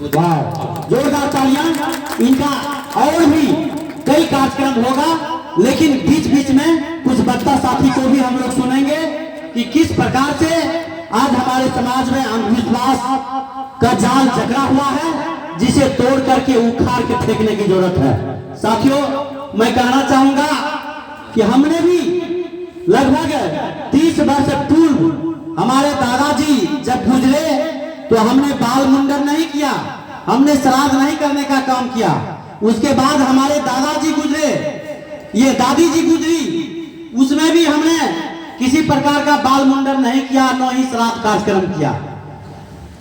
वाह, जोरदार तालियां इनका। और भी कई कार्यक्रम होगा, लेकिन बीच बीच में कुछ वक्ता साथी को भी हम लोग सुनेंगे कि किस प्रकार से आज हमारे समाज में अंधविश्वास का जाल जकड़ा हुआ है, जिसे तोड़ करके उखाड़ के फेंकने की जरूरत है। साथियों, मैं कहना चाहूंगा कि हमने भी लगभग 30 वर्ष पूर्व हमारे दादाजी जब गुजरे तो हमने बाल मुंडन नहीं किया, हमने श्राद्ध नहीं करने का काम किया। उसके बाद हमारे दादाजी गुजरे, ये दादी जी गुजरी, उसमें भी हमने किसी प्रकार का बाल मुंडन नहीं किया, न ही श्राद्ध कार्यक्रम किया।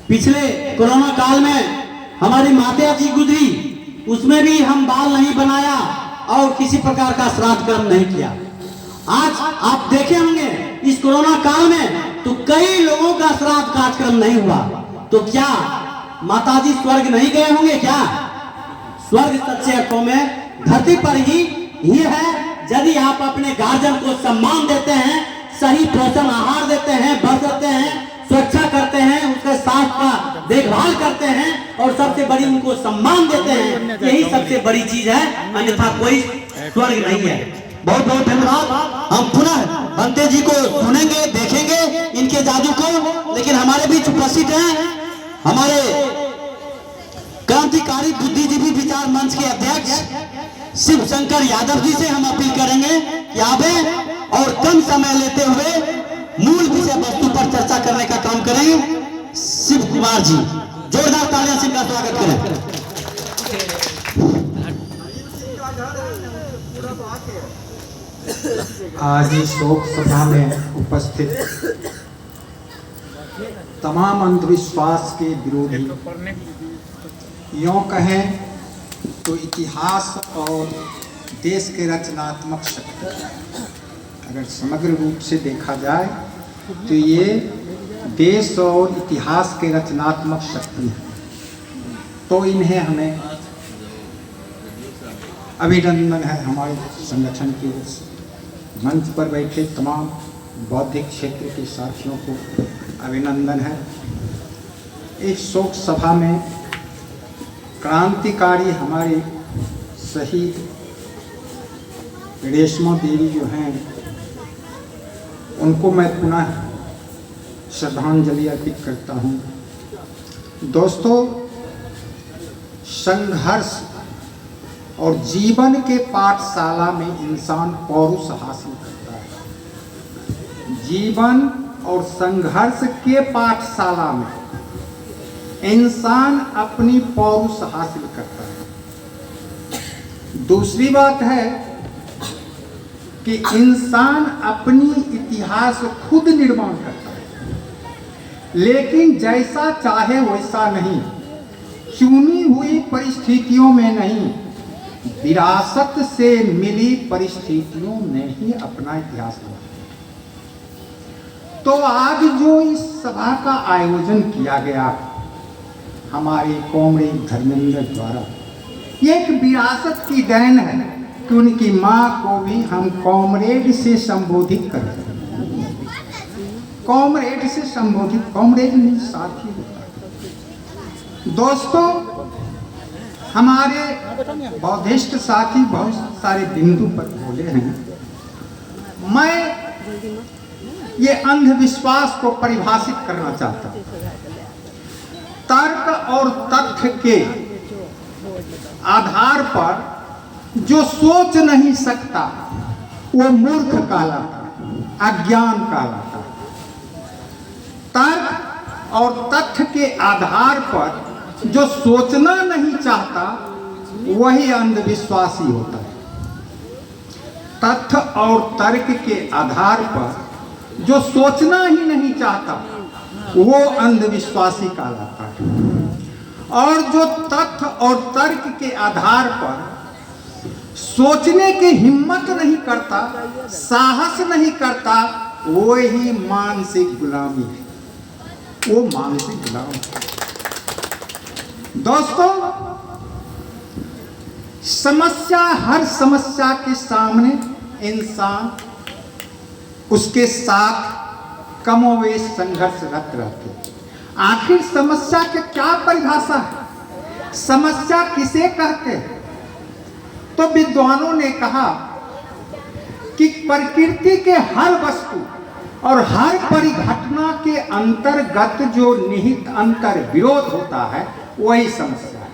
पिछले कोरोना काल में हमारी माता जी गुजरी, उसमें भी हम बाल नहीं बनाया और किसी प्रकार का श्राद्ध कर्म नहीं किया। आज आप देखे होंगे इस कोरोना काल में तो कई लोगों का श्राद्ध कार्यक्रम नहीं हुआ। तो क्या माताजी स्वर्ग नहीं गए होंगे? क्या स्वर्ग सच्चे अर्थों में धरती पर ही है, यदि आप अपने गार्जियन को सम्मान देते हैं, सही पोषण आहार देते हैं, बरतते हैं, सुरक्षा करते हैं, उसके स्वास्थ्य का देखभाल करते हैं और सबसे बड़ी उनको सम्मान देते हैं, यही सबसे बड़ी चीज है, अन्यथा कोई स्वर्ग नहीं है। बहुत बहुत धन्यवाद। हम पुनः बंते जी को सुनेंगे, देखेंगे इनके जादू को। लेकिन हमारे बीच उपस्थित हैं हमारे क्रांतिकारी बुद्धिजीवी विचार मंच के अध्यक्ष शिव शंकर यादव जी से हम अपील करेंगे कि आवे और कम समय लेते हुए मूल विषय वस्तु पर चर्चा करने का काम करें। शिव कुमार जी, जोरदार तालियां से इनका स्वागत करें। आज इस शोक सभा में उपस्थित तमाम अंधविश्वास के विरोधी, यों कहें तो इतिहास और देश के रचनात्मक शक्ति, अगर समग्र रूप से देखा जाए तो ये देश और इतिहास के रचनात्मक शक्ति है। तो इन्हें हमें अभिनंदन है। हमारे संगठन के मंच पर बैठे तमाम बौद्धिक क्षेत्र के साथियों को अभिनंदन है। इस शोक सभा में क्रांतिकारी हमारे शहीद रेशमा देवी जो हैं, उनको मैं पुनः श्रद्धांजलि अर्पित करता हूँ। दोस्तों, संघर्ष और जीवन के पाठशाला में इंसान पौरुष हासिल करता है। जीवन और संघर्ष के पाठशाला में इंसान अपनी पौरुष हासिल करता है। दूसरी बात है कि इंसान अपनी इतिहास खुद निर्माण करता है, लेकिन जैसा चाहे वैसा नहीं, चुनी हुई परिस्थितियों में नहीं, विरासत से मिली परिस्थितियों में ही अपना इतिहास बनाया। तो आज जो इस सभा का आयोजन किया गया हमारे कॉमरेड धर्मेंद्र द्वारा, ये एक विरासत की देन है कि उनकी माँ को भी हम कॉमरेड से संबोधित करते हैं। कॉमरेड से संबोधित, कॉमरेड में साथी होता है। दोस्तों, हमारे बौद्धिस्ट साथी बहुत सारे बिंदु पर बोले हैं। मैं ये अंधविश्वास को परिभाषित करना चाहता हूँ। तर्क और तथ्य के आधार पर जो सोच नहीं सकता वो मूर्ख कहलाता है, अज्ञान कहलाता है। तर्क और तथ्य के आधार पर जो सोचना नहीं चाहता वही अंधविश्वासी होता है। तथ्य और तर्क के आधार पर जो सोचना ही नहीं चाहता वो अंधविश्वासी कहलाता है। और जो तथ्य और तर्क के आधार पर सोचने की हिम्मत नहीं करता, साहस नहीं करता, वो ही मानसिक गुलामी है। वो मानसिक गुलाम है। दोस्तों, समस्या, हर समस्या के सामने इंसान उसके साथ कमोवेश संघर्षरत रहते। आखिर समस्या की क्या परिभाषा है? समस्या किसे कहते हैं? तो विद्वानों ने कहा कि प्रकृति के हर वस्तु और हर परिघटना के अंतर्गत जो निहित अंतर विरोध होता है वही समस्या है।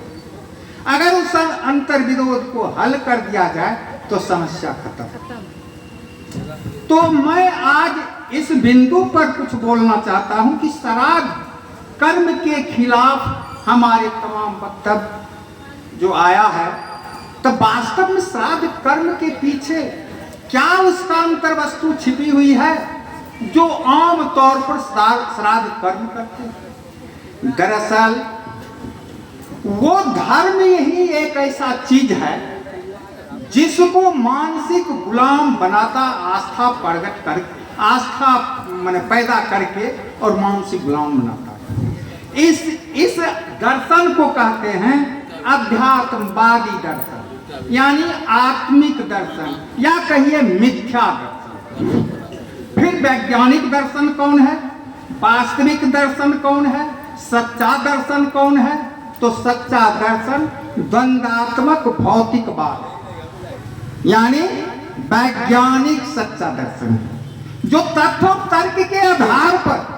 अगर उस अंतर विरोध को हल कर दिया जाए तो समस्या खत्म। तो मैं आज इस बिंदु पर कुछ बोलना चाहता हूं कि श्राद्ध कर्म के खिलाफ हमारे तमाम वक्तव्य जो आया है, तो वास्तव में श्राद्ध कर्म के पीछे क्या उसका अंतर वस्तु छिपी हुई है जो आम तौर पर श्राद्ध कर्म करते हैं? दरअसल वो धर्म ही एक ऐसा चीज है जिसको मानसिक गुलाम बनाता, आस्था प्रकट कर, आस्था माने पैदा करके और मानसिक गुलाम बनाता है। इस दर्शन को कहते हैं अध्यात्मवादी दर्शन, यानी आत्मिक दर्शन, या कहिए मिथ्या दर्शन। फिर वैज्ञानिक दर्शन कौन है? वास्तविक दर्शन कौन है? सच्चा दर्शन कौन है? तो सच्चा दर्शन द्वंद्वात्मक भौतिकवाद है, यानी वैज्ञानिक सच्चा दर्शन है जो तथ्य और तर्क के आधार पर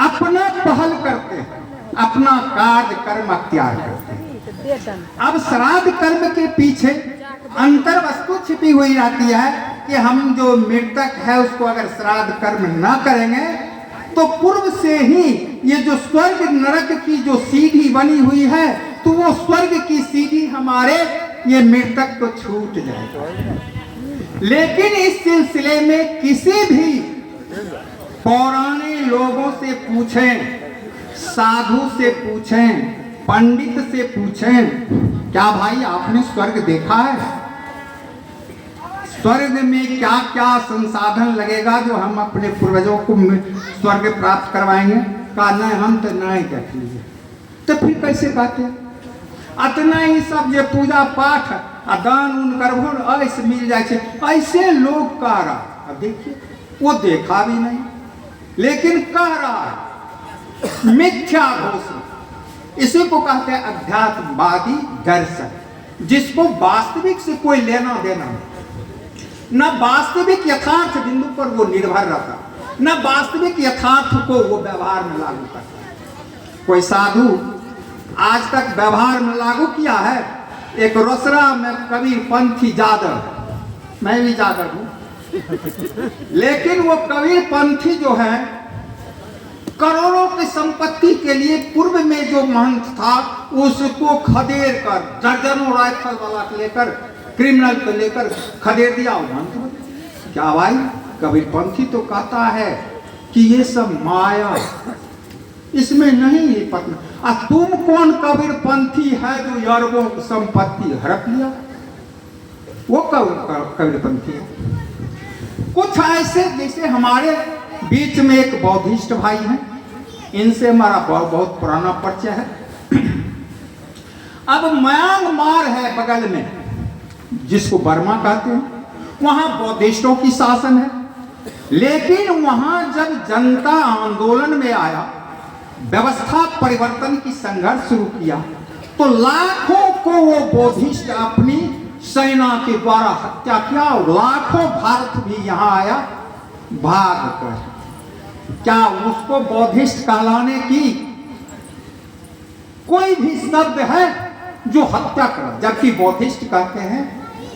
अपना पहल करते हैं, अपना कार्य कर्म अख्तियार करते हैं। अब श्राद्ध कर्म के पीछे अंतर वस्तु छिपी हुई रहती है कि हम जो मृतक है उसको अगर श्राद्ध कर्म न करेंगे तो पूर्व से ही ये जो स्वर्ग नरक की जो सीढ़ी बनी हुई है, तो वो स्वर्ग की सीढ़ी हमारे ये मृतक को छूट जाएगा। लेकिन इस सिलसिले में किसी भी पौराणिक लोगों से पूछें, साधु से पूछें, पंडित से पूछें, क्या भाई आपने स्वर्ग देखा है? स्वर्ग में क्या क्या संसाधन लगेगा जो हम अपने पूर्वजों को स्वर्ग प्राप्त करवाएंगे? कहा नहीं, हम तो नहीं देख लीजिए। तो फिर कैसे कहते? अतना ही सब जो पूजा पाठ आ दान उन करबो ऐसे मिल जाए, ऐसे लोग कह रहा। अब देखिए वो देखा भी नहीं लेकिन कह रहा है, मिथ्या घोषणा। इसी को कहते हैं अध्यात्मवादी दर्शन, जिसको वास्तविक से कोई लेना देना नहीं, न वास्तविक यथार्थ बिंदु पर वो निर्भर रहता, न वास्तविक यथार्थ को वो व्यवहार में लागू करता। कोई साधु आज तक व्यवहार में लागू किया है? एक रोसड़ा में कबीर पंथी जादव, मैं भी जादव हूं, लेकिन वो कबीर पंथी जो है करोड़ों की संपत्ति के लिए पूर्व में जो महंत था उसको खदेड़ कर, दर्जनों राइफल वाला लेकर, क्रिमिनल को लेकर खदेड़ दिया। महंत क्या भाई? कबीर पंथी तो कहता है कि ये सब माया, इसमें नहीं है पतना। तुम कौन कबीर पंथी है जो अरबों की संपत्ति हड़प लिया? वो कबीर पंथी है। कुछ ऐसे जैसे हमारे बीच में एक बौद्धिस्ट भाई हैं, इनसे हमारा बहुत पुराना परिचय है। अब म्यांमार है बगल में, जिसको बर्मा कहते हैं, वहां बौद्धिस्टों की शासन है। लेकिन वहां जब जनता आंदोलन में आया, व्यवस्था परिवर्तन की संघर्ष शुरू किया, तो लाखों को वो बौद्धिस्ट अपनी सेना के द्वारा हत्या किया और लाखों भारत भी यहां आया भाग कर। क्या उसको बौद्धिस्ट कहलाने की कोई भी शब्द है जो हत्या कर? जबकि बौद्धिस्ट कहते हैं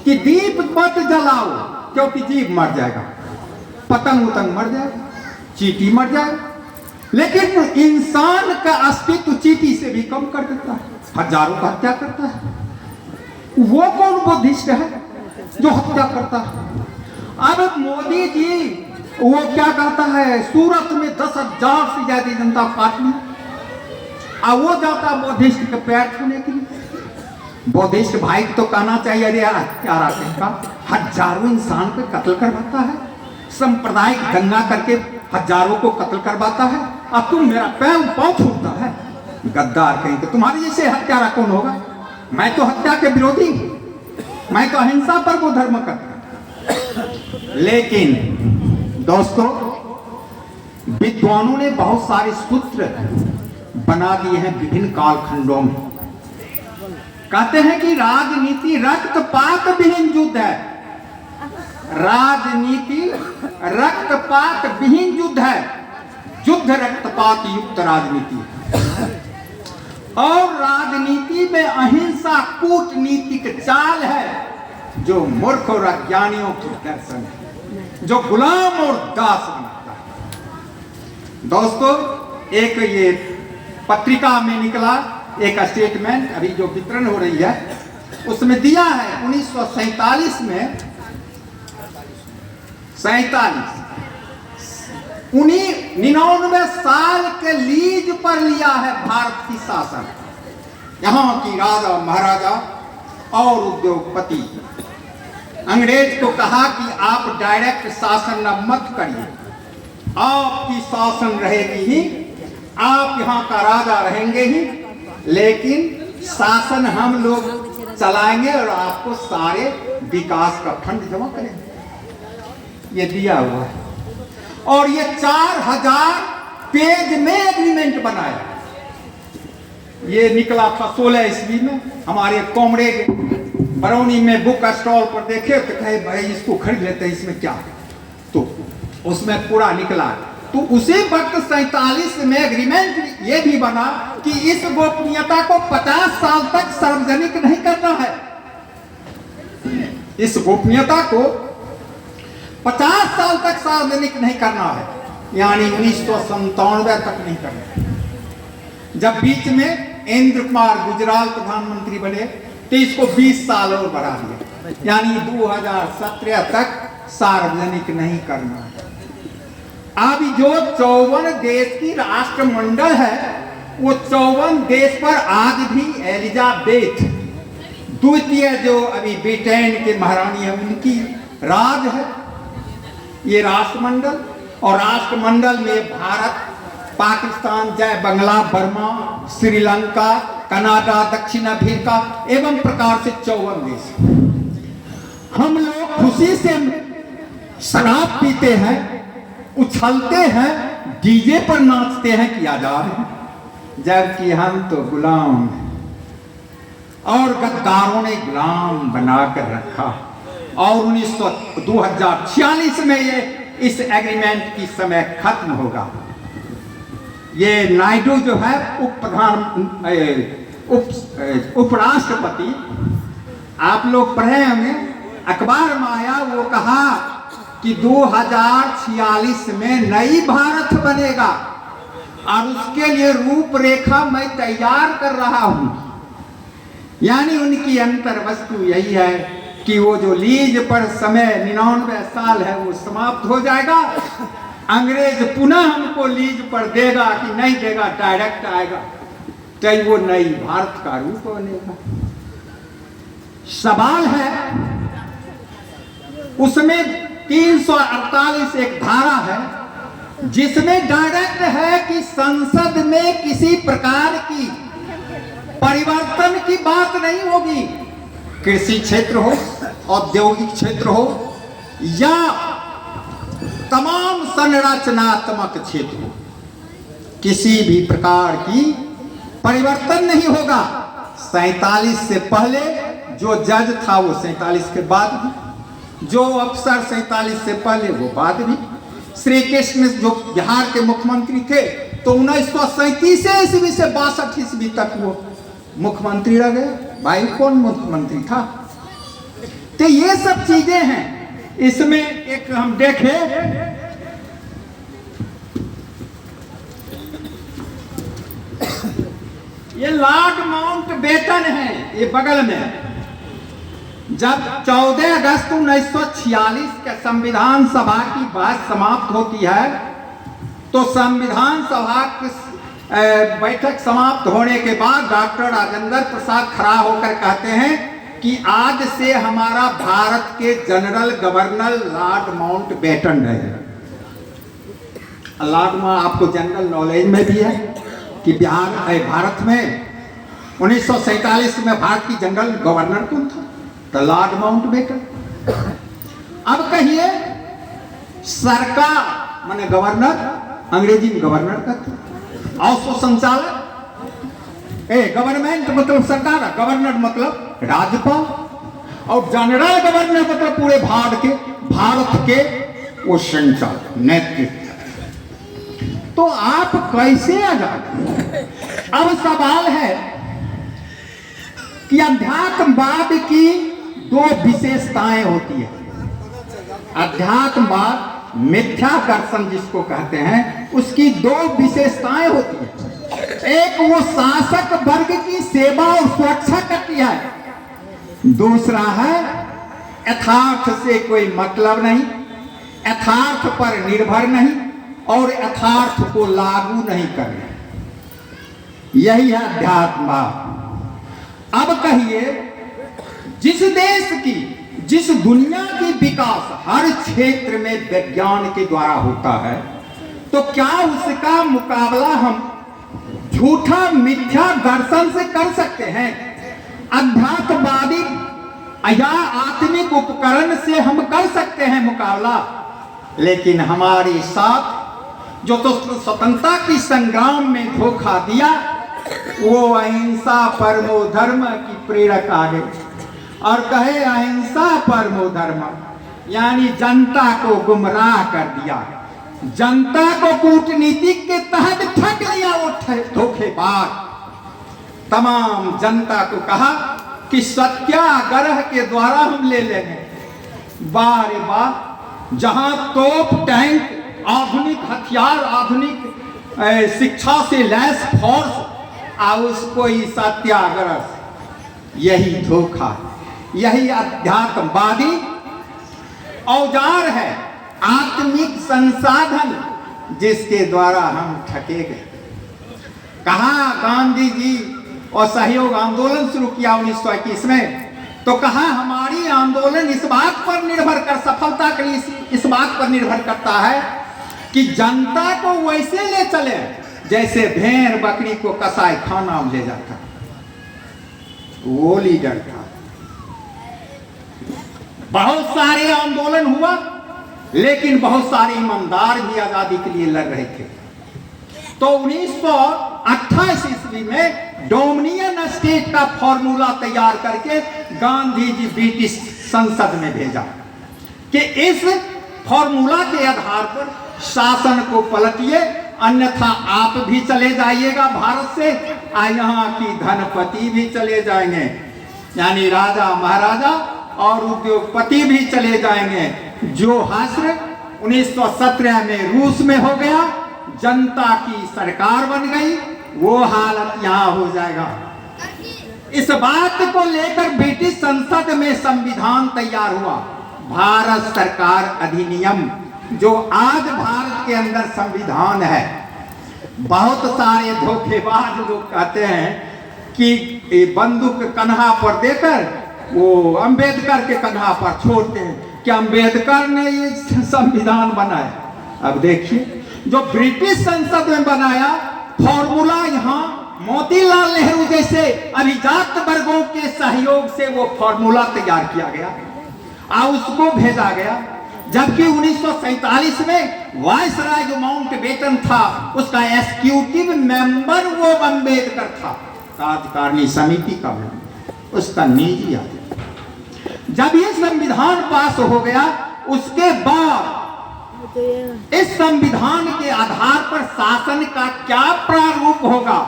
कि दीप मत जलाओ क्योंकि जीव मर जाएगा, पतंग उतंग मर जाएगा, चींटी मर जाएगा। लेकिन इंसान का अस्तित्व चींटी से भी कम कर देता है, हजारों का हत्या करता है। वो कौन बुद्धिस्ट है जो हत्या करता है? अब मोदी जी वो क्या कहता है, सूरत में 10,000 से ज्यादा जनता काट ली, और वो जाता बुद्धिस्ट के पैर छूने के लिए। बुद्धिस्ट भाई तो कहना चाहिए, अरे यार क्या रास्ते का हजारों इंसान को कत्ल करवाता है, सांप्रदायिक दंगा करके हजारों को कत्ल करवाता है, अब तुम मेरा पांव छूटता है। गद्दार कहीं तो तुम्हारे जैसे हत्यारा कौन होगा? मैं तो हत्या के विरोधी हूं, मैं तो अहिंसा पर वो धर्म करता। लेकिन दोस्तों, विद्वानों ने बहुत सारे सूत्र बना दिए हैं विभिन्न कालखंडों में, कहते हैं कि राजनीति रक्तपात विहीन युद्ध है। राजनीति रक्तपात विहीन युद्ध है। युद्ध रक्तपात युक्त राजनीति है। और राजनीति में अहिंसा कूटनीतिक चाल है जो मूर्ख और अज्ञानियों की दर्शन है, जो गुलाम और दास बनाता है। दोस्तों, एक ये पत्रिका में निकला एक स्टेटमेंट अभी जो वितरण हो रही है, उसमें दिया है 1947 में 99 साल के लीज पर लिया है भारत की शासन। यहाँ की राजा महाराजा और उद्योगपति अंग्रेज को कहा कि आप डायरेक्ट शासन न मत करिए, आपकी शासन रहेगी ही, आप यहाँ का राजा रहेंगे ही, लेकिन शासन हम लोग चलाएंगे और आपको सारे विकास का फंड जमा करेंगे। ये दिया हुआ है और ये 4000 पेज में एग्रीमेंट बनाया। ये निकला था 16 ईस्वी में। हमारे कॉमरेड बरौनी में बुक स्टॉल पर देखे तो कहे भाई इसको खरीद लेते हैं, इसमें क्या, तो उसमें पूरा निकला। तो उसी वक्त 47 में एग्रीमेंट ये भी बना कि इस गोपनीयता को 50 साल तक सार्वजनिक नहीं करना है। इस गोपनीयता को 50 साल तक सार्वजनिक नहीं करना है, यानी 1997 तक नहीं करना है। जब बीच में इंद्र कुमार गुजराल प्रधानमंत्री बने तो इसको 20 साल और बढ़ा दिया, यानी 2017 तक सार्वजनिक नहीं करना है। अब जो 54 देश की राष्ट्रमंडल है, वो 54 देश पर आज भी एलिजाबेथ द्वितीय जो अभी ब्रिटेन के महारानी है उनकी राज है ये राष्ट्रमंडल। और राष्ट्रमंडल में भारत, पाकिस्तान, जय बंगला, बर्मा, श्रीलंका, कनाडा, दक्षिण अफ्रीका एवं प्रकार से 54 देश। हम लोग खुशी से शराब पीते हैं, उछलते हैं, डीजे पर नाचते हैं कि आजाद हैं, जबकि हम तो गुलाम हैं और गद्दारों ने गुलाम बनाकर रखा। और 2046 में ये इस एग्रीमेंट की समय खत्म होगा। ये नायडू जो है उपराष्ट्रपति, आप लोग पढ़े होंगे, अखबार में आया, वो कहा कि 2046 में नई भारत बनेगा और उसके लिए रूपरेखा मैं तैयार कर रहा हूं। यानी उनकी अंतर वस्तु यही है कि वो जो लीज पर समय 99 साल है वो समाप्त हो जाएगा। अंग्रेज पुनः हमको लीज पर देगा कि नहीं देगा, डायरेक्ट आएगा, तो वो नई भारत का रूप बनेगा। सवाल है उसमें 348 एक धारा है जिसमें डायरेक्ट है कि संसद में किसी प्रकार की परिवर्तन की बात नहीं होगी। कृषि क्षेत्र हो, औद्योगिक क्षेत्र हो या तमाम संरचनात्मक क्षेत्र हो, किसी भी प्रकार की परिवर्तन नहीं होगा। 47 से पहले जो जज था वो 47 के बाद भी, जो अफसर 47 से पहले वो बाद भी। श्री कृष्ण जो बिहार के मुख्यमंत्री थे तो 1937 ईस्वी से 62 ईस्वी तक वो मुख्यमंत्री रह गए। भाई कौन मुख्यमंत्री था? तो ये सब चीजें हैं। इसमें एक हम देखें, ये लॉर्ड माउंटबेटन है, ये बगल में। जब 14 अगस्त 1946 के संविधान सभा की बात समाप्त होती है तो संविधान सभा की बैठक समाप्त होने के बाद डॉक्टर राजेंद्र प्रसाद खड़ा होकर कहते हैं कि आज से हमारा भारत के जनरल गवर्नर लॉर्ड माउंटबेटन है। लॉर्ड में आपको जनरल नॉलेज में भी है कि भारत में 1947 में भारत की जनरल गवर्नर कौन था? तो लॉर्ड माउंटबेटन। अब कहिए सरकार माने गवर्नर, अंग्रेजी में गवर्नर कहते हैं, और सो संचालक गवर्नमेंट मतलब सरकार, गवर्नर मतलब राज्यपाल, और जनरल गवर्नर मतलब पूरे भारत के वो संचालक, नेतृत्व। तो आप कैसे आजाद? अब सवाल है कि अध्यात्मवाद की दो विशेषताएं होती है। अध्यात्मवाद, मिथ्या दर्शन जिसको कहते हैं, उसकी दो विशेषताएं होती है। एक, वो शासक वर्ग की सेवा और सुरक्षा करती है। दूसरा है यथार्थ से कोई मतलब नहीं, यथार्थ पर निर्भर नहीं और यथार्थ को लागू नहीं करना। यही है अध्यात्मवाद। अब कहिए, जिस देश की, जिस दुनिया की विकास हर क्षेत्र में विज्ञान के द्वारा होता है, तो क्या उसका मुकाबला हम झूठा मिथ्या दर्शन से कर सकते हैं? अध्यात्मवादी या आत्मिक उपकरण से हम कर सकते हैं मुकाबला, लेकिन हमारे साथ जो तो स्वतंत्रता की संग्राम में धोखा दिया, वो अहिंसा परमो धर्म की प्रेरक आगे और कहे अहिंसा परमो धर्म, यानी जनता को गुमराह कर दिया, जनता को कूटनीति के तहत ठग लिया। वो धोखेबाज तमाम जनता को कहा कि सत्याग्रह के द्वारा हम ले लेंगे। वाह रे वाह, जहां तोप, टैंक, आधुनिक हथियार, आधुनिक शिक्षा से लैस फोर्स, उसको ही सत्याग्रह। यही धोखा, यही अध्यात्मवादी औजार है, आत्मिक संसाधन जिसके द्वारा हम ठगे गए। कहा गांधी जी और सहयोग आंदोलन शुरू किया 1921 में, तो कहा हमारी आंदोलन इस बात पर निर्भर कर, सफलता के लिए इस बात पर निर्भर करता है कि जनता को वैसे ले चले जैसे भेड़ बकरी को कसाई खाना ले जाता। वो लीडर था। बहुत सारे आंदोलन हुआ, लेकिन बहुत सारे ईमानदार भी आजादी के लिए लड़ रहे थे। तो 1928 ईस्वी में डोमिनियन स्टेट का फॉर्मूला तैयार करके गांधी जी ब्रिटिश संसद में भेजा कि इस फॉर्मूला के आधार पर शासन को पलटिए, अन्यथा आप भी चले जाइएगा भारत से, यहाँ की धनपति भी चले जाएंगे, यानी राजा महाराजा और उद्योगपति भी चले जाएंगे। जो हश्र 1917 में रूस में हो गया, जनता की सरकार बन गई, वो हालत यहाँ हो जाएगा। इस बात को लेकर ब्रिटिश संसद में संविधान तैयार हुआ, भारत सरकार अधिनियम, जो आज भारत के अंदर संविधान है। बहुत सारे धोखेबाज लोग कहते हैं कि बंदूक कन्हा पर देकर वो अंबेडकर के कन्हा पर छोड़ते हैं कि अंबेडकर ने ये संविधान बनाया। अब देखिए, जो ब्रिटिश संसद में बनाया फॉर्मूला, यहाँ मोतीलाल नेहरू जैसे अभिजात वर्गों के सहयोग से वो फॉर्मूला तैयार किया गया और उसको भेजा गया। जबकि 1947 में वायसराय जो माउंटबेटन था, उसका एग्जीक्यूटिव मेंबर वो अंबेडकर था, कार्यकारिणी समिति का मेंबर, उसका निजी आदमी। जब ये संविधान पास हो गया, उसके बाद इस संविधान के आधार पर शासन का क्या प्रारूप होगा,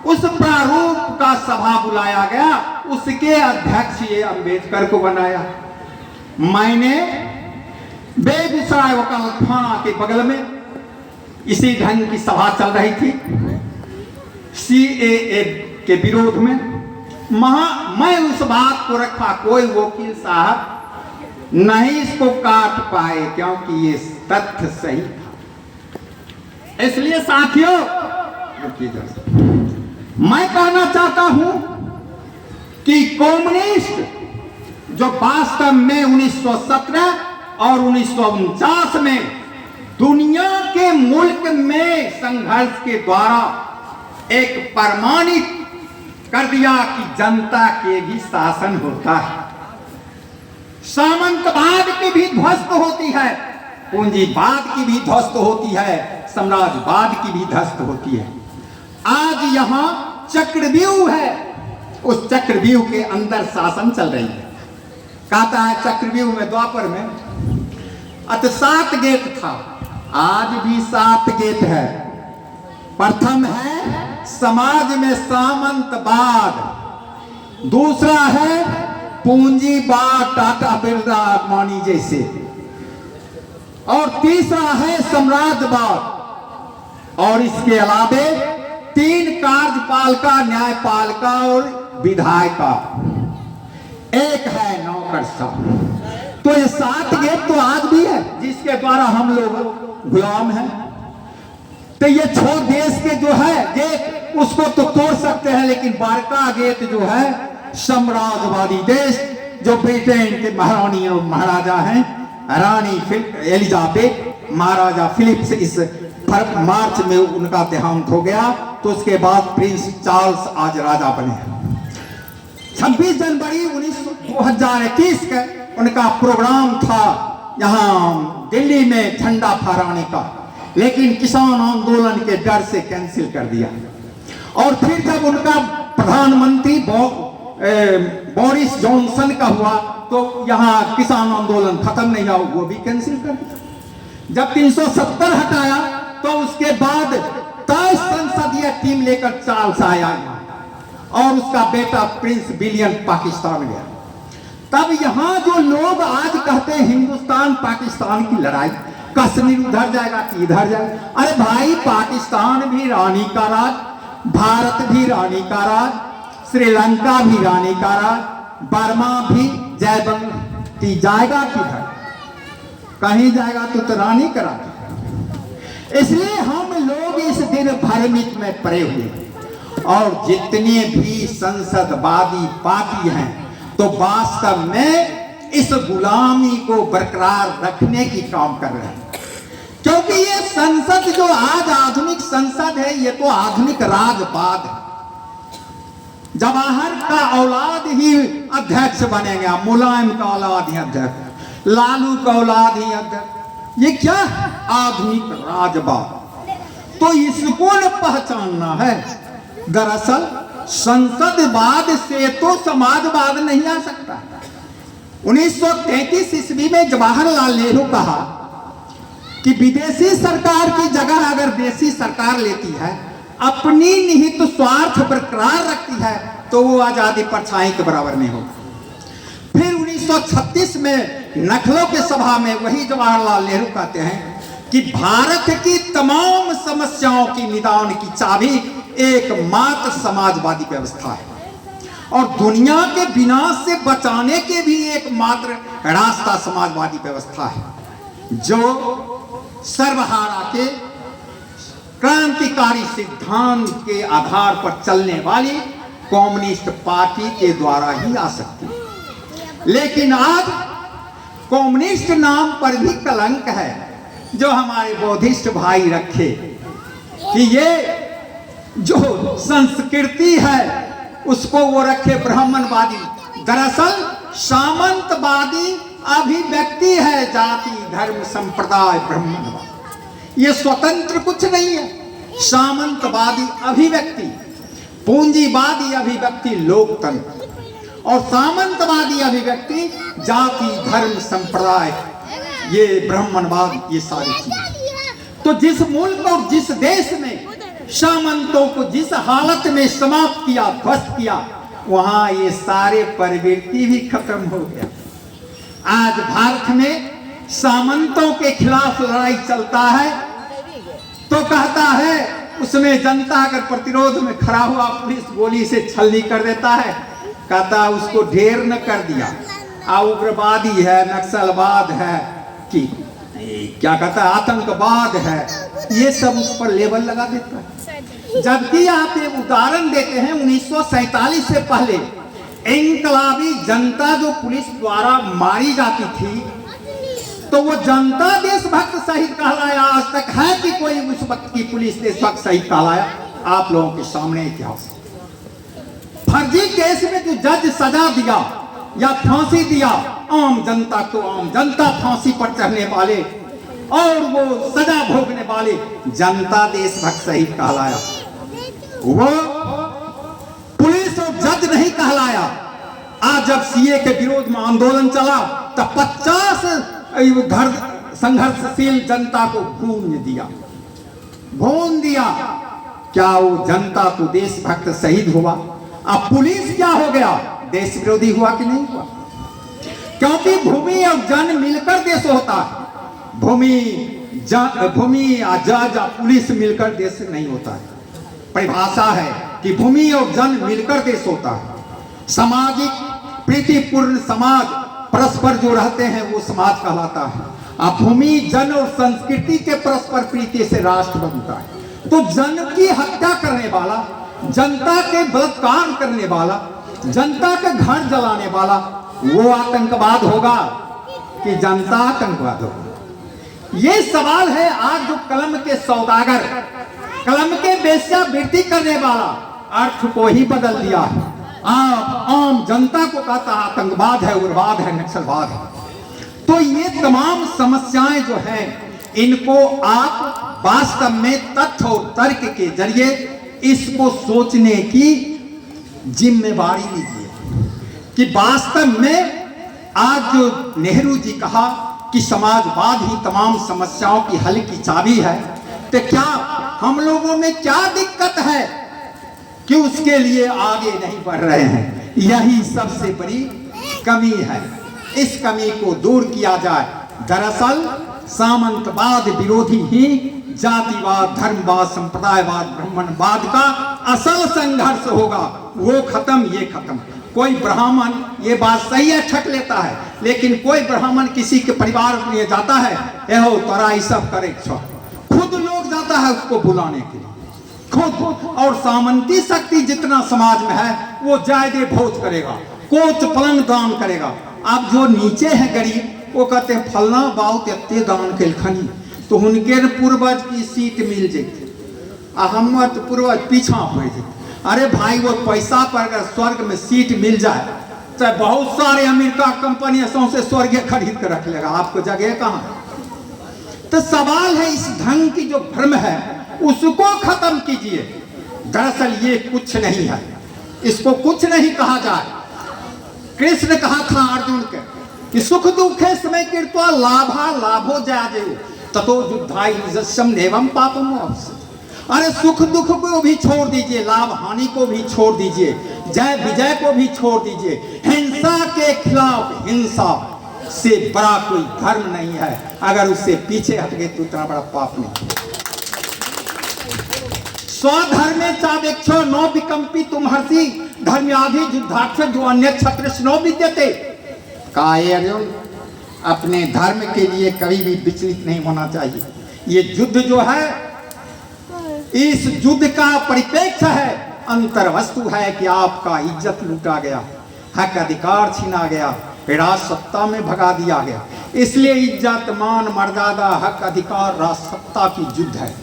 उस प्रारूप का सभा बुलाया गया, उसके अध्यक्ष ये अंबेडकर को बनाया। मैंने बेगूसराय वकालत थाना के बगल में इसी ढंग की सभा चल रही थी CAA के विरोध में, मैं उस बात को रखा, कोई वकील साहब नहीं इसको काट पाए क्योंकि ये तथ्य सही था। इसलिए साथियों, मैं कहना चाहता हूं कि कम्युनिस्ट जो वास्तव में 1917 और 1949 में दुनिया के मुल्क में संघर्ष के द्वारा एक प्रमाणित कर दिया कि जनता के भी शासन होता है, सामंतवाद की भी ध्वस्त होती है, पूंजीवाद की भी ध्वस्त होती है, साम्राज्यवाद की भी ध्वस्त होती है। आज यहाँ चक्रव्यूह है, उस चक्रव्यूह के अंदर शासन चल रही है। कहता है चक्रव्यूह में द्वापर में 7 गेट था, आज भी 7 गेट है। प्रथम है समाज में सामंतवाद, दूसरा है पूंजीवाद टाटा बिरला अडवाणी जैसे, और तीसरा है साम्राज्यवाद। और इसके अलावे 3 कार्यपालिका, न्यायपालिका और विधायिका, एक है नौकरशाह। तो ये 7 गेट तो आज भी है जिसके द्वारा हम लोग गुलाम हैं। तो ये छोड़ देश के जो है गेट उसको तो तोड़ सकते हैं, लेकिन बारका गेट जो है साम्राज्यवादी देश, जो ब्रिटेन के महारानी और महाराजा हैं, रानी एलिजाबेथ, महाराजा फिलिप्स, इस मार्च में उनका देहांत हो गया। तो उसके बाद प्रिंस चार्ल्स आज राजा बने। 26 जनवरी 2021 का उनका प्रोग्राम था यहाँ दिल्ली में झंडा फहराने का, लेकिन किसान आंदोलन के डर से कैंसिल कर दिया। और फिर जब उनका प्रधानमंत्री बोरिस जॉनसन का हुआ तो यहाँ किसान आंदोलन खत्म नहीं हुआ, वो भी कैंसिल कर दिया। जब 370 हटाया तो उसके बाद 23 संसदीय टीम लेकर चार्ल्स आया और उसका बेटा प्रिंस विलियम पाकिस्तान गया। तब यहाँ जो लोग आज कहते हैं हिंदुस्तान पाकिस्तान की लड़ाई, कश्मीर उधर जाएगा कि इधर जाएगा, अरे भाई पाकिस्तान भी रानी का राज, भारत भी रानी का राज, श्रीलंका भी रानी का राज, बर्मा भी जय बंग जाएगा किधर, कहीं जाएगा तो रानी का राज। इसलिए हम लोग इस दिन भ्रमित में पड़े हुए। और जितने भी संसदवादी पार्टी हैं तो वास्तव में इस गुलामी को बरकरार रखने की काम कर रहे हैं, क्योंकि ये संसद जो आज आधुनिक संसद है ये तो आधुनिक राजपाद है। जवाहर का औलाद ही अध्यक्ष बनेगा, मुलायम का औलाद ही अध्यक्ष, लालू का औलाद ही अध्यक्ष, ये क्या आधुनिक राजवाद। तो इसको न पहचानना है। दरअसल संसदवाद से तो समाजवाद नहीं आ सकता। 1933 ईस्वी में जवाहरलाल नेहरू कहा कि विदेशी सरकार की जगह अगर देशी सरकार लेती है, अपनी निहित स्वार्थ बरकरार रखती है, तो वो आजादी परछाई के बराबर नहीं होगा। फिर 1936 में नखलों के सभा में वही जवाहरलाल नेहरू कहते हैं कि भारत की तमाम समस्याओं की निदान की चाबी एकमात्र समाजवादी व्यवस्था है, और दुनिया के विनाश से बचाने के भी एकमात्र रास्ता समाजवादी व्यवस्था है, जो सर्वहारा के क्रांतिकारी सिद्धांत के आधार पर चलने वाली कम्युनिस्ट पार्टी के द्वारा ही आ सकती है। लेकिन आज कम्युनिस्ट नाम पर भी कलंक है जो हमारे बौद्धिस्ट भाई रखे कि ये जो संस्कृति है उसको वो रखे ब्राह्मणवादी। दरअसल सामंतवादी अभिव्यक्ति है, जाति धर्म संप्रदाय ब्राह्मणवाद, ये स्वतंत्र कुछ नहीं है। सामंतवादी अभिव्यक्ति, पूंजीवादी अभिव्यक्ति लोकतंत्र, और सामंतवादी अभिव्यक्ति जाति धर्म संप्रदाय, ये ब्राह्मणवाद, ये सारी चीजें। तो जिस मुल्क और जिस देश में सामंतों को जिस हालत में समाप्त किया, ध्वस्त किया, वहां ये सारे प्रवृत्ति भी खत्म हो गया। आज भारत में सामंतों के खिलाफ लड़ाई चलता है तो कहता है उसमें जनता अगर प्रतिरोध में खड़ा हुआ, पुलिस गोली से छलनी कर देता है, कहता उसको ढेर न कर दिया, उग्रवादी है, नक्सलवाद है, कि क्या कहता है आतंकवाद है, ये सब उस पर लेबल लगा देता है। जबकि आप एक उदाहरण देते हैं, 1947 से पहले इनकलाबी जनता जो पुलिस द्वारा मारी जाती थी, तो वो जनता देशभक्त शहीद कहलाया। आज तक है कि कोई उस वक्त की पुलिस देशभक्त शहीद कहलाया? आप लोगों के सामने इतिहास। फर्जी केस में जो जज सजा दिया या फांसी दिया आम जनता को, आम जनता फांसी पर चढ़ने वाले और वो सजा भोगने वाले जनता देशभक्त शहीद कहलाया। वो कहलाया। आज जब सीए के विरोध में आंदोलन चला तब 50 घर संघर्षशील जनता को भून दिया। क्या वो जनता तो देशभक्त शहीद हुआ? अब पुलिस क्या हो गया? देश विरोधी हुआ कि नहीं हुआ? क्योंकि भूमि और जन मिलकर देश होता है। भूमि जज पुलिस मिलकर देश नहीं होता है। परिभाषा है कि भूमि और जन मिलकर देश होता है। सामाजिक प्रीतिपूर्ण समाज परस्पर जो रहते हैं वो समाज कहलाता है। अब भूमि जन और संस्कृति के परस्पर प्रीति से राष्ट्र बनता है। तो जन की हत्या करने वाला, जनता के बलात्कार करने वाला, जनता के घर जलाने वाला वो आतंकवाद होगा कि जनता आतंकवाद होगा? ये सवाल है। आज जो कलम के सौदागर, कलम के वेश्यावृत्ति करने वाला अर्थ को ही बदल दिया है। आम जनता को कहता आतंकवाद है, उग्रवाद है, नक्सलवाद है। तो ये तमाम समस्याएं जो हैं इनको आप वास्तव में तथ्य और तर्क के जरिए इसको सोचने की जिम्मेवारी लीजिए कि वास्तव में आज जो नेहरू जी कहा कि समाजवाद ही तमाम समस्याओं की हल की चाबी है, तो क्या हम लोगों में क्या दिक्कत है कि उसके लिए आगे नहीं बढ़ रहे हैं? यही सबसे बड़ी कमी है। इस कमी को दूर किया जाए। दरअसल सामंतवाद विरोधी ही जातिवाद, धर्मवाद, संप्रदायवाद, ब्राह्मणवाद का असल संघर्ष होगा। वो खत्म, ये खत्म। कोई ब्राह्मण ये बात सही है ठक लेता है, लेकिन कोई ब्राह्मण किसी के परिवार में जाता है, एहो तोरा ये सब करे, खुद लोग जाता है उसको बुलाने के लिए, खुद। और सामंती शक्ति जितना समाज में है वो जायदे भोज करेगा, कोच पलंग दान करेगा। अब जो नीचे है गरीब वो कहते हैं फलना बहुत एते दान केलखनी तो उनके पूर्वज की सीट मिल जाती, हम पूर्वज पीछा पड़ जाते। अरे भाई वो पैसा पर अगर स्वर्ग में सीट मिल जाए तो बहुत सारे अमेरिका कंपनी से स्वर्ग खरीद कर रख लेगा, आपको जगह कहाँ? तो सवाल है इस ढंग की जो भ्रम है उसको खत्म कीजिए। दरअसल ये कुछ नहीं है, इसको कुछ नहीं कहा जाए। कृष्ण कहा था अर्जुन के कि सुख दुखे समय कृत्वा लाभा लाभो जाजे ततो युद्धाय निजस्यम एवं पापम अवश्य। अरे सुख दुख को भी छोड़ दीजिए, लाभ हानि को भी छोड़ दीजिए, जय विजय को भी छोड़ दीजिए। हिंसा के खिलाफ हिंसा से बड़ा कोई धर्म नहीं है। अगर उससे पीछे हट गए तो इतना बड़ा पाप नहीं। स्वधर्मे चावेक्षो नो विकंपी तुम्हर्षि धर्म्याधि युद्धाक्ष जो अन्य क्षत्र नो विद्यते। काये अर्जुन, अपने धर्म के लिए कभी भी विचलित नहीं होना चाहिए। ये युद्ध जो है इस युद्ध का परिप्रेक्ष्य है, अंतर वस्तु है कि आपका इज्जत लूटा गया, हक अधिकार छीना गया, राज सत्ता में भगा दिया गया। इसलिए इज्जत मान मर्यादा हक अधिकार राज सत्ता की युद्ध है।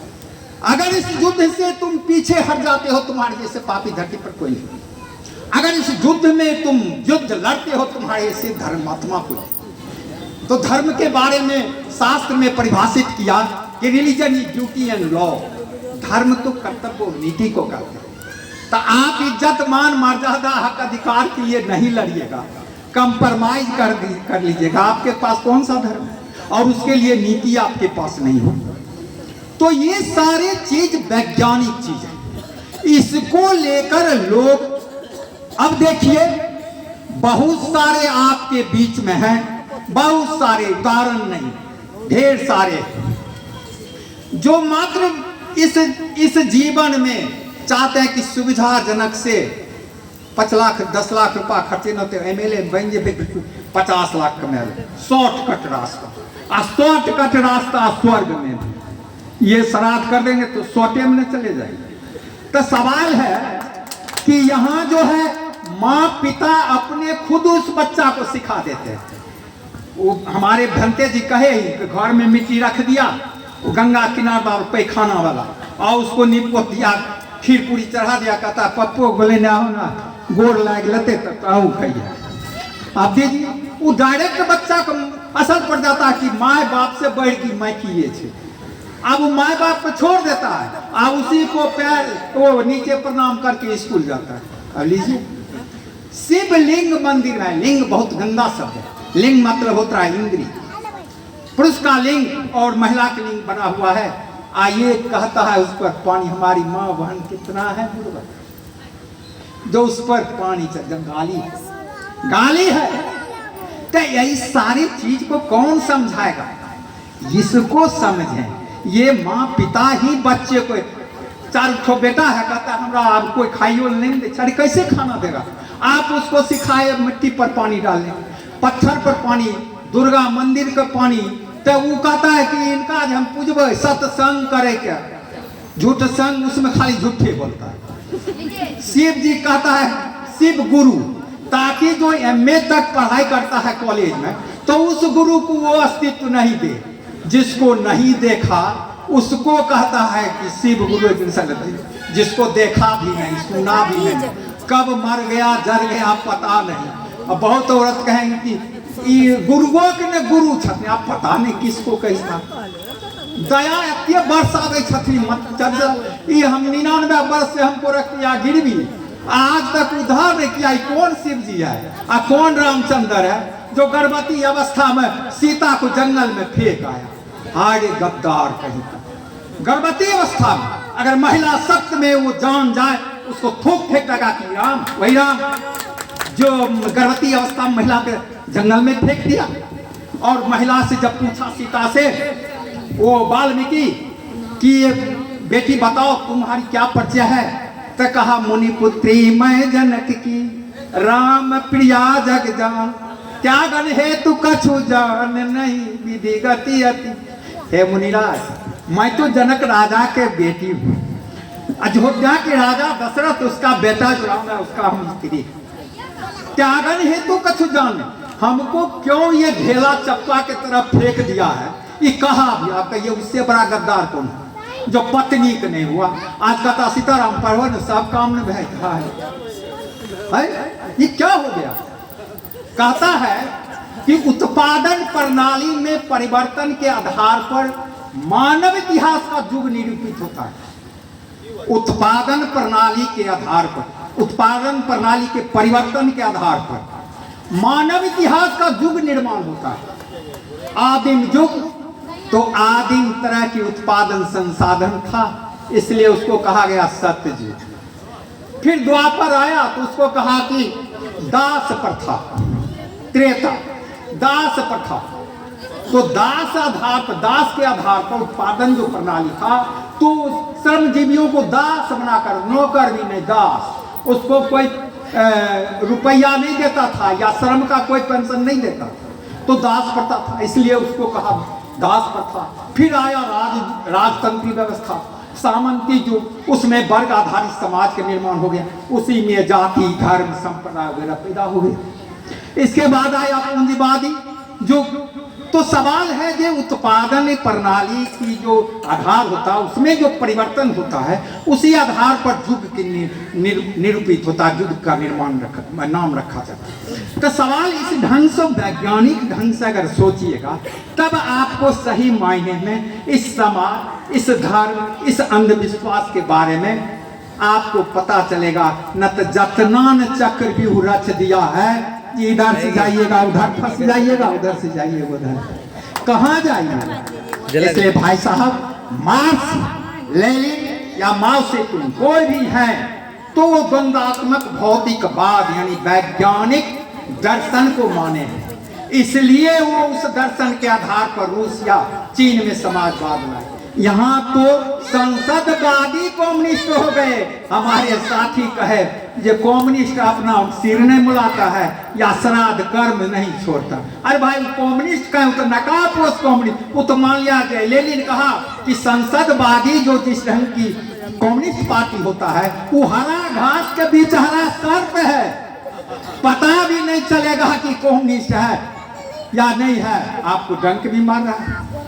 अगर इस युद्ध से तुम पीछे हट जाते हो तुम्हारे जैसे पापी धरती पर कोई नहीं। अगर इस युद्ध में तुम युद्ध लड़ते हो तुम्हारे से धर्मात्मा को। तो धर्म के बारे में शास्त्र में परिभाषित किया कि religion is duty and law. धर्म तो कर्तव्य नीति को कहते हैं। तो आप इज्जत मान मर्यादा हक अधिकार के लिए नहीं लड़िएगा, कंप्रोमाइज कर लीजिएगा। आपके पास कौन सा धर्म है और उसके लिए नीति आपके पास नहीं हो। तो ये सारे चीज वैज्ञानिक चीज है, इसको लेकर लोग अब देखिए बहुत सारे आपके बीच में हैं, बहुत सारे उदाहरण नहीं ढेर सारे जो मात्र इस जीवन में चाहते हैं कि सुविधाजनक से 5 लाख 10 लाख रुपया खर्चे न तो एमएलए बन जे 50 लाख कमा ले, शॉर्टकट रास्ता। शॉर्टकट रास्ता स्वर्ग में, ये श्राद्ध कर देंगे तो 100 में चले जाएंगे। तो सवाल है कि यहाँ जो है माँ पिता अपने खुद उस बच्चा को सिखा देते हैं। वो हमारे भंते जी कहे घर में मिट्टी रख दिया, वो गंगा किनारा पैखाना वाला, और उसको निपोत दिया, खीर पूरी चढ़ा दिया, कहता पप्पो बोले ना हो ना गोर लाग लेते तो खाइए। आप दीजिए वो डायरेक्ट बच्चा को असर पड़ जाता है कि माँ बाप से बढ़ की मैं किए थे। अब वो माँ बाप को छोड़ देता है, अब उसी को पैर वो नीचे प्रणाम करके स्कूल जाता है। अब लीजिए शिवलिंग मंदिर में, लिंग बहुत गंदा शब्द है, लिंग मतलब होता है इंद्री, पुरुष का लिंग और महिला का लिंग बना हुआ है। आइए कहता है उस पर पानी, हमारी माँ बहन कितना है बुर्बक जो उस पर पानी जब गाली है। तो यही सारी चीज को कौन समझाएगा? इसको समझें, ये माँ पिता ही बच्चे को, 4 ठो बेटा है, कहता है हमरा अब कोई खाइयो नहीं दे, अरे कैसे खाना देगा? आप उसको सिखाए मिट्टी पर पानी डालने, पत्थर पर पानी, दुर्गा मंदिर का पानी, तो वो कहता है कि इनका हम पूजबे, सत्संग करे क्या, झूठ संग, उसमें खाली झूठे बोलता है। शिव जी कहता है शिव गुरु, ताकि जो MA तक पढ़ाई करता है कॉलेज में, तो उस गुरु को वो अस्तित्व नहीं दे। जिसको नहीं देखा उसको कहता है कि शिव गुरु, जिसको देखा भी नहीं, सुना भी नहीं, कब मर गया जर गया पता नहीं। अब बहुत औरत कहेंगी कि गुरुओं के ने गुरु छथिन, आप पता नहीं किसको कैसा दया एते वर्ष आवे छथिन, मत ये हम 99 वर्ष से हमको रख दिया गिरवी, आज तक उद्धार नहीं किया। कौन शिव जी है और कौन रामचंद्र है जो गर्भवती अवस्था में सीता को जंगल में फेंक आया? हाय गद्दार कहीं का, गर्भवती अवस्था में अगर महिला सख्त में वो जान जाए, उसको थूक फेंक लगा कि राम, वही राम जो गर्भवती अवस्था में महिला के जंगल में फेंक दिया। और महिला से जब पूछा सीता से वो वाल्मीकि कि बेटी बताओ तुम्हारी क्या परिचय है, तो कहा मुनिपुत्री मैं जनक की, राम प्रिया जग जान, त्यागन हेतु कछु जान नहीं, विधि गति अति। हे मुनिराज, मैं तो जनक राजा के बेटी हूँ, अयोध्या के राजा दशरथ उसका बेटा जो राम है उसका हम स्त्री। त्यागन हेतु कछु जान, हमको क्यों ये ढेला चप्पा के तरफ फेंक दिया है? ये कहा भी आप कहिए, उससे बड़ा गद्दार कौन है जो पत्नी का नहीं हुआ? आज कहता सीताराम पढ़ो न सब काम में बैठा है। ये क्या हो गया? कहता है कि उत्पादन प्रणाली में परिवर्तन के आधार पर मानव इतिहास का युग निरूपित होता है। उत्पादन प्रणाली के आधार पर, उत्पादन प्रणाली के परिवर्तन के आधार पर मानव इतिहास का युग निर्माण होता है। आदिम युग तो आदिम तरह की उत्पादन संसाधन था, इसलिए उसको कहा गया सत्ययुग। फिर द्वापर आया तो उसको कहा कि दास प्रथा, त्रेता दास प्रथा। तो दास आधार पर, दास के आधार पर उत्पादन जो प्रणाली था, तो श्रमजीवियों को दास बनाकर, नौकर भी नहीं दास, उसको कोई रुपया नहीं देता था या श्रम का कोई पेंशन नहीं देता, तो दास प्रथा था, इसलिए उसको कहा दास प्रथा। फिर आया राजतंत्री व्यवस्था, सामंती जो, उसमें वर्ग आधारित समाज का निर्माण हो गया, उसी में जाति धर्म संप्रदाय वगैरह पैदा हो गए। इसके बाद आया पूंजीवादी जो, तो सवाल है जो उत्पादन प्रणाली की जो आधार होता है उसमें जो परिवर्तन होता है उसी आधार पर युग के निरूपित होता है, युग का निर्माण नाम रखा जाता है। तो सवाल इस ढंग से, वैज्ञानिक ढंग से अगर सोचिएगा, तब आपको सही मायने में इस समाज, इस धर्म, इस अंधविश्वास के बारे में आपको पता चलेगा। न तो जतनान चक्रव्यूह रच दिया है, इधर से जाइएगा उधर फंस जाइएगा, उधर से जाइए उधर, कहाँ जाइए? इसलिए भाई साहब, मार्क्स, लेनिन या माओ से तुम कोई भी है तो वो द्वंद्वात्मक भौतिकवाद यानी वैज्ञानिक दर्शन को माने हैं, इसलिए वो उस दर्शन के आधार पर रूस या चीन में समाजवाद लाए। यहाँ तो संसदवादी कम्युनिस्ट हो गए। हमारे साथी कहे ये कम्युनिस्ट अपना सिर नहीं मुलाता है या श्राद्ध कर्म नहीं छोड़ता। अरे भाई कम्युनिस्ट कहे तो नकाबपोश कम्युनिस्ट, वो तो मान लिया जाए। लेनिन कहा कि संसदवादी जो जिस ढंग की कम्युनिस्ट पार्टी होता है वो हरा घास के बीच हरा सर्प है, पता भी नहीं चलेगा कि कम्युनिस्ट है या नहीं है, आपको डंक भी मार रहा है।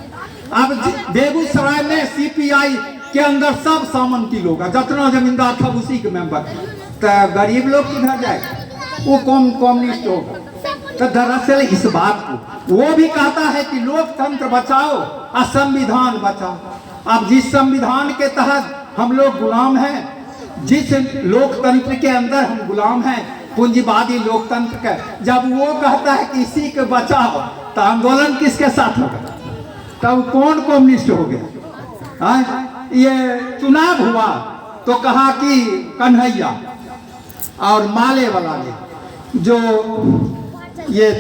अब बेगूसराय में सीपीआई के अंदर सब सामंती लोग हैं, जितना जमींदार था उसी के मेंबर, तो गरीब लोग किधर जाएगा? वो कम्युनिस्ट होगा। तो दरअसल इस बात को वो भी कहता है कि लोकतंत्र बचाओ और संविधान बचाओ। अब जिस संविधान के तहत हम लोग गुलाम हैं, जिस लोकतंत्र के अंदर हम गुलाम हैं, पूंजीवादी लोकतंत्र का, जब वो कहता है कि इसी के बचाओ तो आंदोलन किसके साथ होगा? तब कौन कम्युनिस्ट हो गया? ये चुनाव हुआ तो कहा कि कन्हैया और माले वाला ने जो ये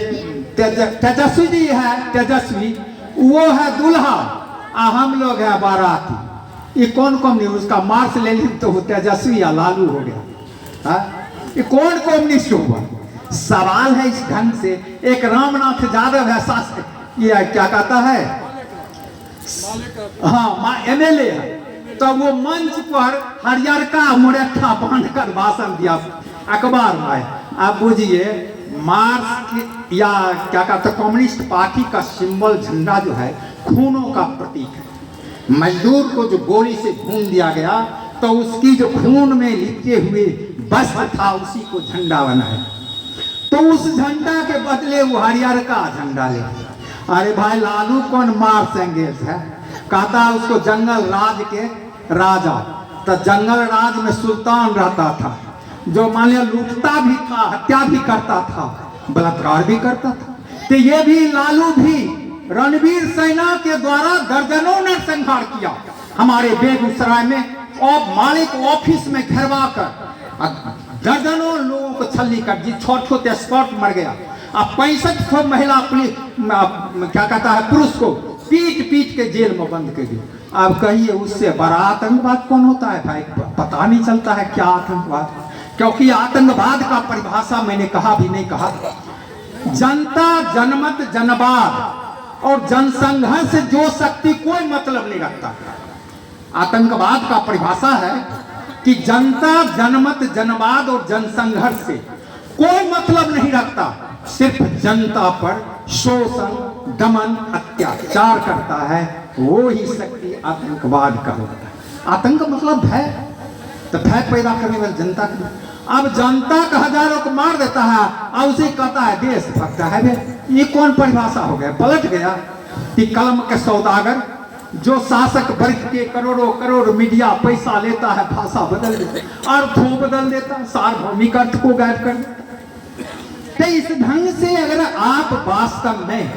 तेजस्वी जी है, तेजस्वी वो है दूल्हा और हम लोग हैं बाराती। ये कौन कम्युनिस्ट? उसका मार्क्स ले ली तो तेजस्वी या लालू हो गया। ये कौन कम्युनिस्ट हुआ? सवाल है इस ढंग से। एक रामनाथ यादव है शासक, ये क्या कहता है, हाँ MLA है, तो वो मंच पर हरियरका मुरेठा बांधकर भाषण दिया अखबार में। आप बुझिए मार्क्स या क्या कहते हैं कम्युनिस्ट पार्टी का सिंबल झंडा जो है खूनों का प्रतीक है। मजदूर को जो गोली से भून दिया गया तो उसकी जो खून में लिपटे हुए वस्त्र था उसी को झंडा बनाया। तो उस झंडा के बदले वो हरियर का झंडा ले। अरे भाई लालू कौन मार्क्स एंगेल्स है? कहता है उसको जंगल राज के राजा। तो जंगल राज में सुल्तान रहता था जो मान लिया लूटता भी था, हत्या भी करता था, बलात्कार भी करता था। तो ये भी लालू भी रणवीर सेना के द्वारा दर्जनों ने संहार किया हमारे बेगूसराय में, और मालिक ऑफिस में घेरवा कर दर्जनों लोगों को छलनी कर दी। छोटे स्पॉट मर गया। अब 65 महिला पुलिस क्या कहता है पुरुष को पीट पीट के जेल में बंद कर दिया। अब कहिए उससे बड़ा आतंकवाद कौन होता है भाई? पता नहीं चलता है क्या आतंकवाद, क्योंकि आतंकवाद का परिभाषा मैंने कहा भी नहीं कहा। जनता जनमत जनवाद और जनसंघर्ष से जो शक्ति कोई मतलब नहीं रखता। आतंकवाद का परिभाषा है कि जनता जनमत जनवाद और जनसंघर्ष से कोई मतलब नहीं रखता, सिर्फ जनता पर शोषण दमन अत्याचार करता है, वो ही शक्ति आतंकवाद का होता है। आतंक मतलब भय, तो भय पैदा करने वाली जनता की। अब जनता का हजारों को मार देता है और उसे कहता है देशभक्त है बे। ये कौन परिभाषा हो गया? पलट गया कि कलम के सौदागर जो शासक वर्ग के करोड़ों करोड़ मीडिया पैसा लेता है, भाषा बदल देता, अर्थों बदल देता, सार्वभौमिक अर्थ को गायब कर देता। तो इस ढंग से अगर आप वास्तव में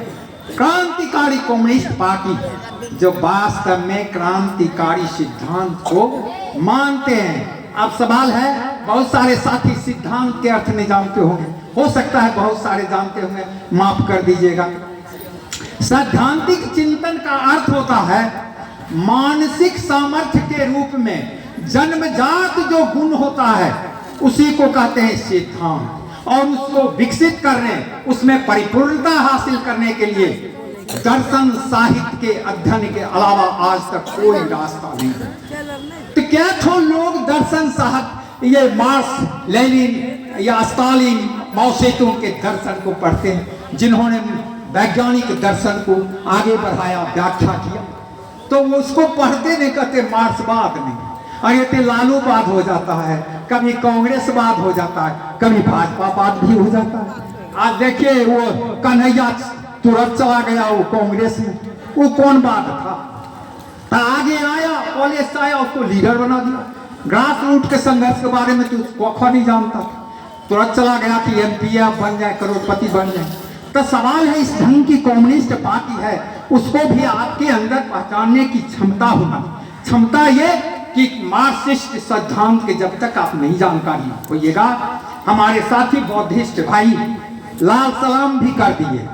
क्रांतिकारी कम्युनिस्ट पार्टी जो वास्तव में क्रांतिकारी सिद्धांत को मानते हैं, अब सवाल है बहुत सारे साथी सिद्धांत के अर्थ नहीं जानते होंगे, हो सकता है बहुत सारे जानते होंगे, माफ कर दीजिएगा। सैद्धांतिक चिंतन का अर्थ होता है मानसिक सामर्थ्य के रूप में जन्मजात जो गुण होता है उसी को कहते हैं सिद्धांत, और उसको विकसित करने, उसमें परिपूर्णता हासिल करने के लिए दर्शन साहित्य के अध्ययन के अलावा आज तक कोई रास्ता नहीं है। तो क्या तो लोग दर्शन साहित्य ये मार्क्स लेनिन या स्टालिन माओ सेतुंग के दर्शन को पढ़ते हैं, जिन्होंने वैज्ञानिक दर्शन को आगे बढ़ाया, व्याख्या किया, तो वो उसको पढ़ते नहीं, कहते मार्क्सवाद नहीं। और ये लालूवाद हो जाता है, कभी कांग्रेसवाद हो जाता है, कभी भाजपावाद भी हो जाता है। आज देखिए वो कन्हैया तुरंत चला गया वो कांग्रेस में, वो कौन बात था? आगे आया, कॉलेज से आया, उसको लीडर बना दिया। ग्रास रूट के संघर्ष के बारे में तो कोखा नहीं जानता, तुरंत चला गया कि MP बन जाए, करोड़पति बन जाए। तो सवाल है इस ढंग की कम्युनिस्ट पार्टी है, उसको भी आपके अंदर पहचानने की क्षमता होना। क्षमता ये कि मार्क्सिस्ट सिद्धांत के जब तक आप नहीं जानकारी होइएगा, हमारे साथी बौद्धिस्ट भाई लाल सलाम भी कर दिए,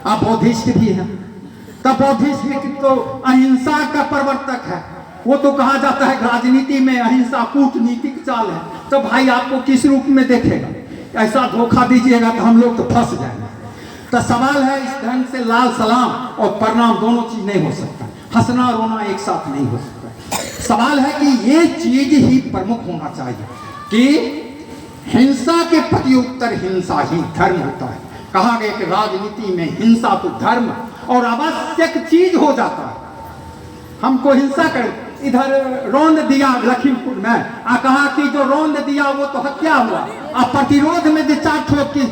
आप बौद्धिस्ट भी हैं, तब बौद्धिस्ट तो अहिंसा का प्रवर्तक है। वो तो कहा जाता है राजनीति में अहिंसा कूटनीतिक चाल है। तो भाई आपको किस रूप में देखेगा? ऐसा धोखा दीजिएगा तो हम लोग तो फंस जाएंगे। तो सवाल है इस ढंग से लाल सलाम और प्रणाम दोनों चीज नहीं हो सकता, हंसना रोना एक साथ नहीं हो सकता। सवाल है कि ये चीज ही प्रमुख होना चाहिए कि हिंसा के प्रति उत्तर हिंसा ही धर्म होता है। कहा गया कि राजनीति में हिंसा तो धर्म और आवश्यक चीज हो जाता है। हमको हिंसा कर, इधर रौंद दिया लखीमपुर में, कहा कि जो रौंद दिया वो तो हत्या हुआ, अब प्रतिरोध में जो 4 ठोक की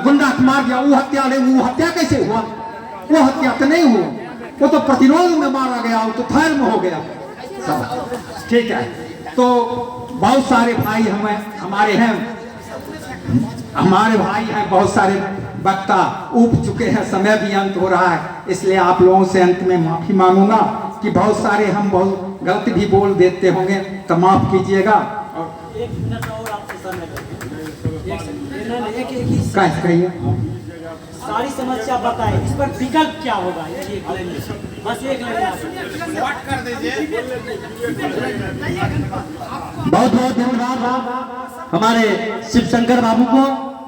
गुंडा मार दिया वो हत्या नहीं, वो हत्या कैसे हुआ? वो हत्या तो नहीं हुआ, वो तो प्रतिरोध में मारा गया, वो तो धर्म हो गया। सब ठीक है। तो बहुत सारे भाई हमारे हैं हमारे भाई हैं बहुत सारे वक्ता उब चुके हैं, समय भी अंत हो रहा है, इसलिए आप लोगों से अंत में माफी मांगूंगा कि बहुत सारे हम बहुत गलत भी बोल देते होंगे, तो माफ कीजिएगा। और एक मिनट और आपसे समय कैसे कहिए सारी समस्या बताए, इस पर विकल्प क्या होगा? एक लाइन में, बस एक लाइन कर दीजिए। बहुत बहुत धन्यवाद हमारे शिव शंकर बाबू को।